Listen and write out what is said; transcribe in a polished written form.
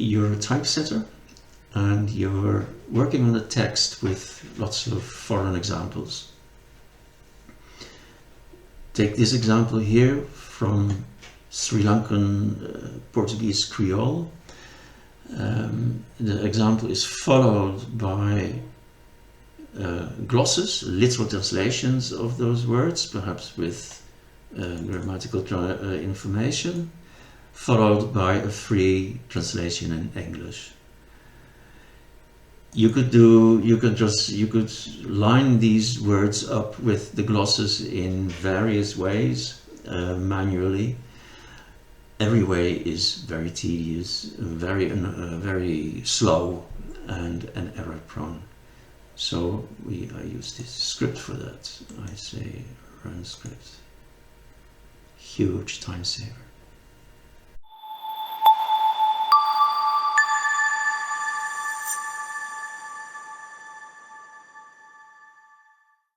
you're a typesetter and you're working on a text with lots of foreign examples. Take this example here from Sri Lankan Portuguese Creole. The example is followed by glosses, literal translations of those words, perhaps with grammatical information, followed by a free translation in English. You could line these words up with the glosses in various ways, manually. Every way is very tedious, very slow, and error prone. So I use this script for that. I say run script. Huge time saver.